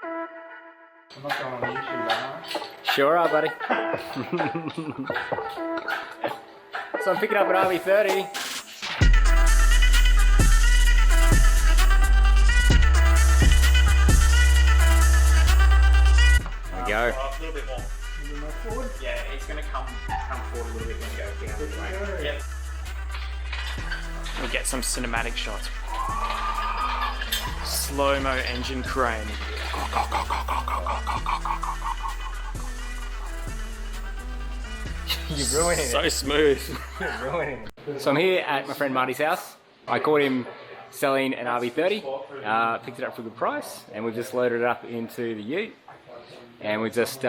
I'm not going on YouTube, am I? Sure are, buddy. So I'm picking up an RB30. There we go. A little bit more. A little more forward? Yeah, it's going to come forward a little bit when you go down. Yep. We'll get some cinematic shots. Slow-mo engine crane. You're ruining it. So smooth. You're ruining it. So I'm here at my friend Marty's house. I caught him selling an RB30, picked it up for a good price, and we've just loaded it up into the ute. And we're just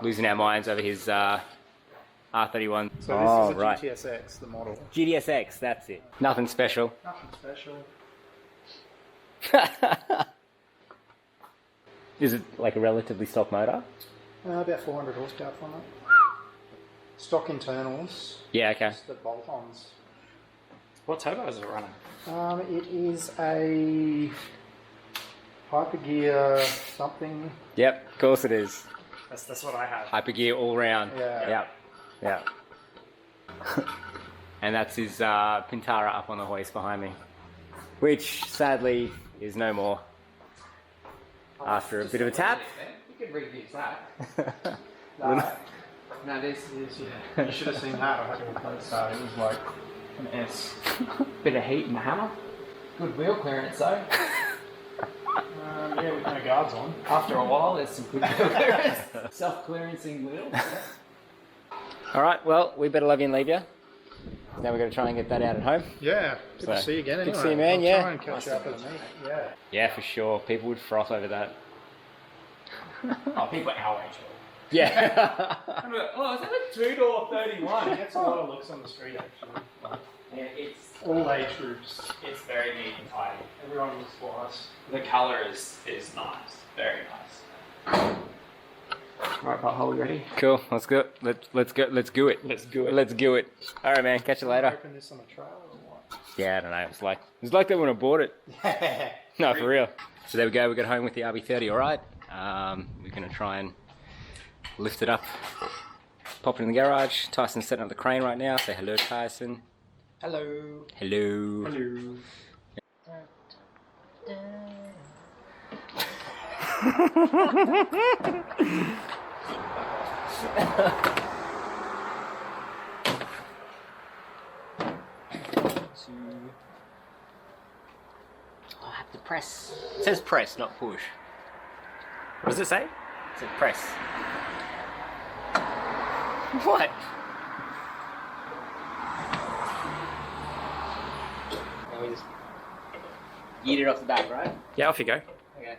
losing our minds over his R31. So this is a GTSX, the model. GTSX, that's it. Nothing special. Nothing special. Is it like a relatively stock motor? About 400 horsepower from it. Stock internals. Yeah, okay. Just the bolt-ons. What turbo is it running? It is a Hypergear something. Yep, of course it is. That's what I have. Hypergear all round. Yeah. Yep. And that's his Pintara up on the hoist behind me, which sadly is no more after a bit of a tap. You can reuse that. No, this is, Yeah. You should have seen that. I had to replace that. It was like an S. bit of heat in the hammer. Good wheel clearance though. Yeah, with no guards on. After a while, there's some good wheel clearance. Self-clearancing wheels. Alright, well, we better love you and leave you. Now we're going to try and get that out at home. Yeah, good to see you again. Good to Anyway. see you, man, I'll yeah. try and catch up with me. Yeah. Yeah, for sure. People would froth over that. Oh, people our age. Yeah. Oh, is that a 2-door 31? It gets a lot of looks on the street, actually. Yeah, it's All age groups. very neat and tidy. Everyone looks for us. The colour is nice, very nice. Right, but are we ready? Cool. Let's go. Let's go. Let's do it. Let's do it. Let's do it. All right, man. Catch you later. Open this on a trailer or what? Yeah, I don't know. It's like that when I bought it. No, for real. So there we go. We got home with the RB30. All right. We're gonna try and lift it up, pop it in the garage. Tyson's setting up the crane right now. Say hello, Tyson. Hello. Hello. Hello. I have to press. It says press, not push. What does it say? It says press. What? Now we just yeet it off the back, right? Yeah, off you go. Okay.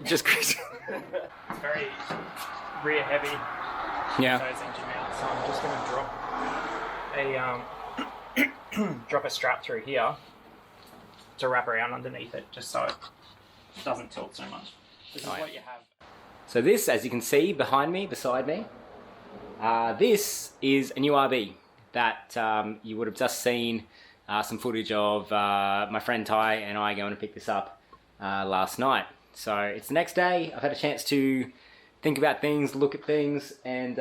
Just It's very rear heavy. Yeah. Those engine mounts. So I'm just going to drop a strap through here to wrap around underneath it, just so it doesn't tilt so much. This is what you have. So this, as you can see behind me, beside me, this is a new RB that you would have just seen some footage of my friend Ty and I going to pick this up last night. So it's the next day. I've had a chance to think about things, look at things, and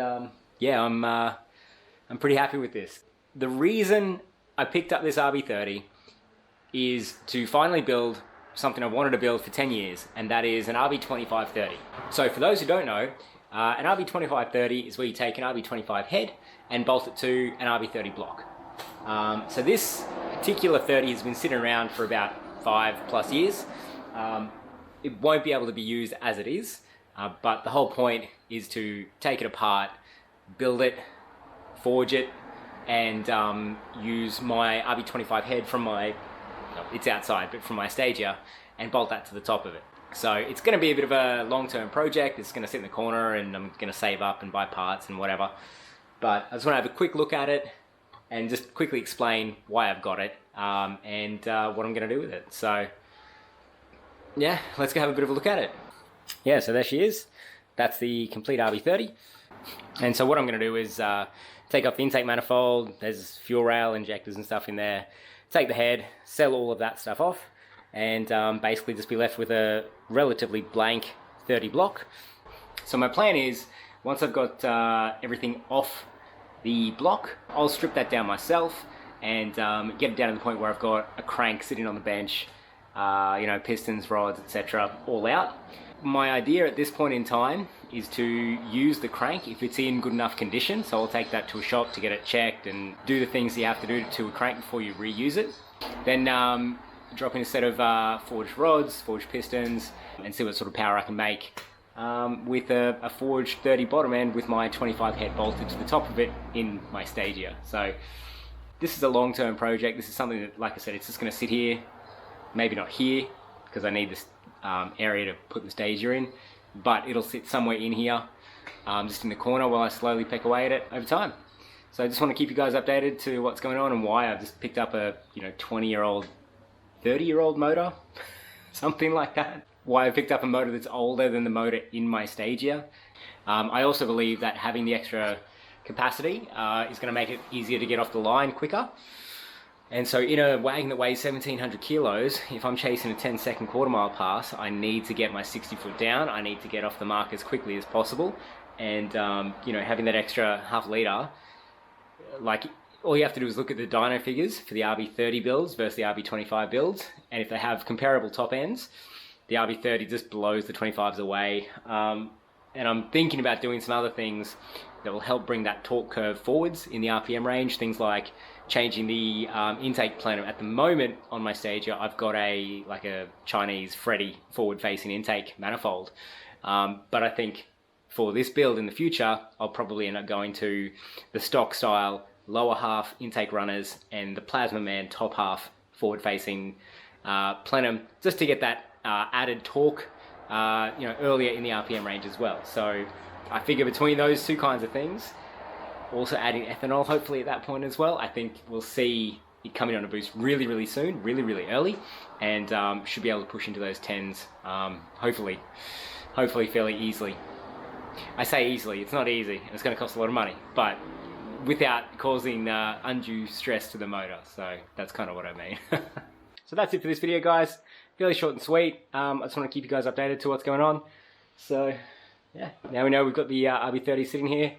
yeah, I'm pretty happy with this. The reason I picked up this RB30 is to finally build something I've wanted to build for 10 years, and that is an RB2530. So for those who don't know, an RB2530 is where you take an RB25 head and bolt it to an RB30 block. So this particular 30 has been sitting around for about 5+ years. It won't be able to be used as it is, but the whole point is to take it apart, build it, forge it, and use my RB25 head from my, it's outside, but from my Stagea, and bolt that to the top of it. So it's going to be a bit of a long-term project. It's going to sit in the corner and I'm going to save up and buy parts and whatever. But I just want to have a quick look at it and just quickly explain why I've got it and what I'm going to do with it. So yeah, let's go have a bit of a look at it. Yeah, so there she is. That's the complete RB30. And so what I'm going to do is take off the intake manifold. There's fuel rail, injectors and stuff in there. Take the head, sell all of that stuff off, and basically just be left with a relatively blank 30 block. So my plan is, once I've got everything off the block, I'll strip that down myself and get it down to the point where I've got a crank sitting on the bench, you know, pistons, rods, etc., all out. My idea at this point in time is to use the crank if it's in good enough condition. So I'll take that to a shop to get it checked and do the things you have to do to a crank before you reuse it. Then drop in a set of forged rods, forged pistons, and see what sort of power I can make with a forged 30 bottom end with my 25 head bolted to the top of it in my Stagea. So this is a long-term project. This is something that, like I said, it's just going to sit here, maybe not here, because I need this area to put the Stagea in, but it'll sit somewhere in here, just in the corner, while I slowly peck away at it over time. So I just want to keep you guys updated to what's going on and why I've just picked up a 20-year-old, 30-year-old motor, something like that. Why I picked up a motor that's older than the motor in my Stagea. I also believe that having the extra capacity is going to make it easier to get off the line quicker. And so in a wagon that weighs 1,700 kilos, if I'm chasing a 10-second quarter-mile pass, I need to get my 60 foot down. I need to get off the mark as quickly as possible. And, having that extra half litre, like, all you have to do is look at the dyno figures for the RB30 builds versus the RB25 builds. And if they have comparable top ends, the RB30 just blows the 25s away. And I'm thinking about doing some other things that will help bring that torque curve forwards in the RPM range. Things like changing the intake plenum. At the moment on my Stagea, I've got a Chinese Freddy forward-facing intake manifold. But I think for this build in the future, I'll probably end up going to the stock style lower half intake runners and the Plasma Man top half forward-facing plenum, just to get that added torque earlier in the RPM range as well. So I figure between those two kinds of things, also adding ethanol hopefully at that point as well, I think we'll see it coming on a boost really, really soon, really, really early, and should be able to push into those 10s hopefully fairly easily. I say easily, it's not easy, and it's going to cost a lot of money, but without causing undue stress to the motor. So that's kind of what I mean. So that's it for this video, guys. Fairly short and sweet. I just want to keep you guys updated to what's going on. So yeah, now we know we've got the RB30 sitting here,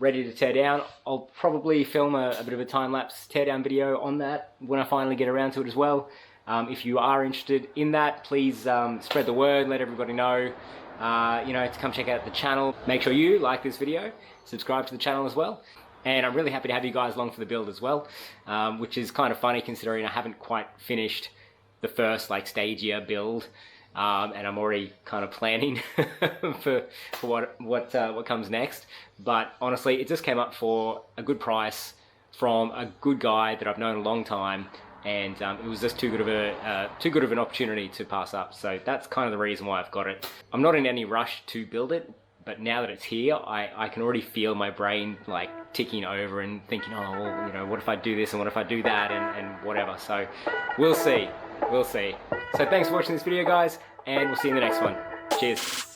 ready to tear down. I'll probably film a bit of a time-lapse teardown video on that when I finally get around to it as well. If you are interested in that, please spread the word, let everybody know, to come check out the channel. Make sure you like this video, subscribe to the channel as well. And I'm really happy to have you guys along for the build as well, which is kind of funny considering I haven't quite finished the first Stagea build, and I'm already kind of planning for what comes next. But honestly, it just came up for a good price from a good guy that I've known a long time, and it was just too good of an opportunity to pass up. So that's kind of the reason why I've got it. I'm not in any rush to build it, but now that it's here, I can already feel my brain ticking over and thinking, oh, well, what if I do this and what if I do that and whatever. So we'll see. So thanks for watching this video, guys, and we'll see you in the next one. Cheers.